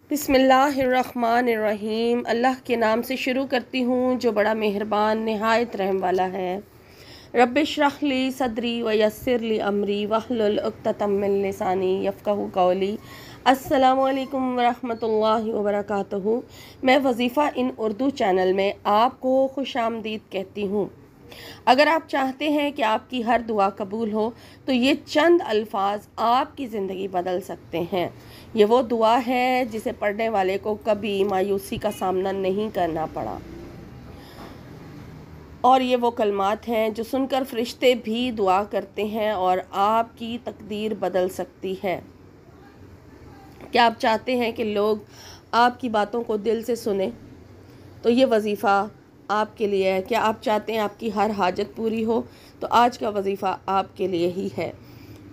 बिस्मिल्लाहिर्रहमानिर्रहीम। अल्लाह के नाम से शुरू करती हूँ जो बड़ा मेहरबान नहायत रहम वाला है। रब्बिश्रह ली सदरी व यस्सिर ली अमरी वहलुल उक़्दतम मिन लिसानी यफ़क़हू क़ौली। अस्सलामु अलैकुम वरहमतुल्लाहि वबरकातुहू। मैं वज़ीफ़ा इन उर्दू चैनल में आपको खुशामदीद कहती हूँ। अगर आप चाहते हैं कि आपकी हर दुआ कबूल हो तो ये चंद अल्फाज आपकी ज़िंदगी बदल सकते हैं। ये वो दुआ है जिसे पढ़ने वाले को कभी मायूसी का सामना नहीं करना पड़ा, और ये वो कलमात हैं जो सुनकर फरिश्ते भी दुआ करते हैं और आपकी तकदीर बदल सकती है। क्या आप चाहते हैं कि लोग आपकी बातों को दिल से सुने? तो ये वज़ीफ़ा आपके लिए है। क्या आप चाहते हैं आपकी हर हाजत पूरी हो? तो आज का वज़ीफ़ा आपके लिए ही है।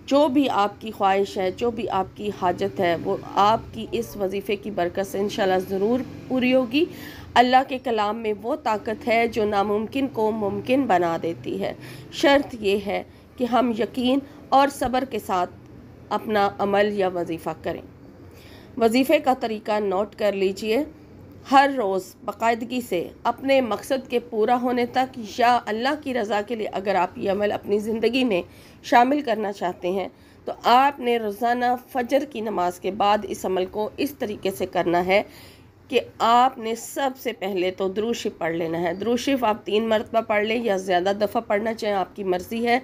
जो भी आपकी ख्वाहिश है, जो भी आपकी हाजत है, वो आपकी इस वज़ीफ़े की बरकत से इंशाल्लाह ज़रूर पूरी होगी। अल्लाह के कलाम में वो ताकत है जो नामुमकिन को मुमकिन बना देती है। शर्त ये है कि हम यकीन और सब्र के साथ अपना अमल या वज़ीफ़ा करें। वज़ीफ़े का तरीका नोट कर लीजिए। हर रोज़ बाकायदगी से अपने मकसद के पूरा होने तक या अल्लाह की रज़ा के लिए अगर आप ये अमल अपनी ज़िंदगी में शामिल करना चाहते हैं तो आपने रोज़ाना फ़जर की नमाज के बाद इस अमल को इस तरीके से करना है कि आपने सबसे पहले तो दुरूद शरीफ पढ़ लेना है। दुरूद शरीफ आप 3 मरतबा पढ़ लें या ज़्यादा दफ़ा पढ़ना चाहें, आपकी मर्ज़ी है।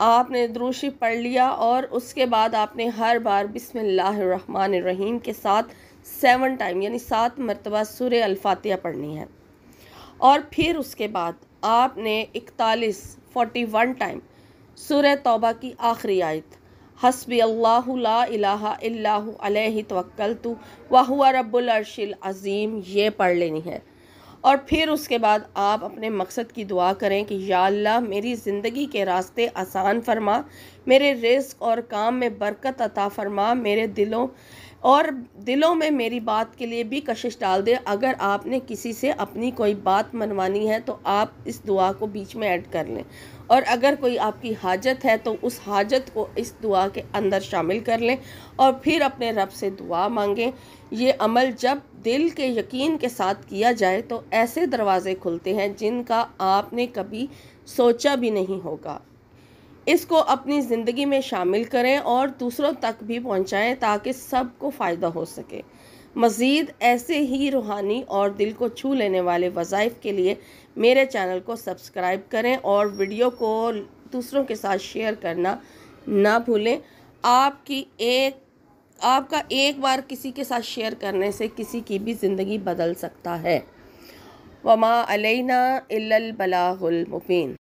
आपने दुरूद शरीफ पढ़ लिया और उसके बाद आपने हर बार बिस्मिल्लाहिर्रहमानिर्रहीम के साथ 7 टाइम यानी 7 मरतबा सूरह अल-फातिहा पढ़नी है। और फिर उसके बाद आपने 41 टाइम सूरह तौबा की आखिरी आयत हस्बी अल्लाहु ला इलाहा इल्लाहु अलैहि तवक्कलतु व हुवा रब्बुल अर्शिल अज़ीम ये पढ़ लेनी है। और फिर उसके बाद आप अपने मकसद की दुआ करें कि या अल्लाह मेरी ज़िंदगी के रास्ते आसान फरमा, मेरे रिज़्क़ और काम में बरकत अता फरमा, मेरे दिलों में मेरी बात के लिए भी कशिश डाल दे। अगर आपने किसी से अपनी कोई बात मनवानी है तो आप इस दुआ को बीच में ऐड कर लें, और अगर कोई आपकी हाजत है तो उस हाजत को इस दुआ के अंदर शामिल कर लें और फिर अपने रब से दुआ मांगें। ये अमल जब दिल के यकीन के साथ किया जाए तो ऐसे दरवाज़े खुलते हैं जिनका आपने कभी सोचा भी नहीं होगा। इसको अपनी ज़िंदगी में शामिल करें और दूसरों तक भी पहुंचाएं ताकि सबको फ़ायदा हो सके। मज़ीद ऐसे ही रूहानी और दिल को छू लेने वाले वज़ाइफ के लिए मेरे चैनल को सब्सक्राइब करें और वीडियो को दूसरों के साथ शेयर करना ना भूलें। आपका एक बार किसी के साथ शेयर करने से किसी की भी ज़िंदगी बदल सकता है। वमा अलैना इल्लल बलागुल मुबीन।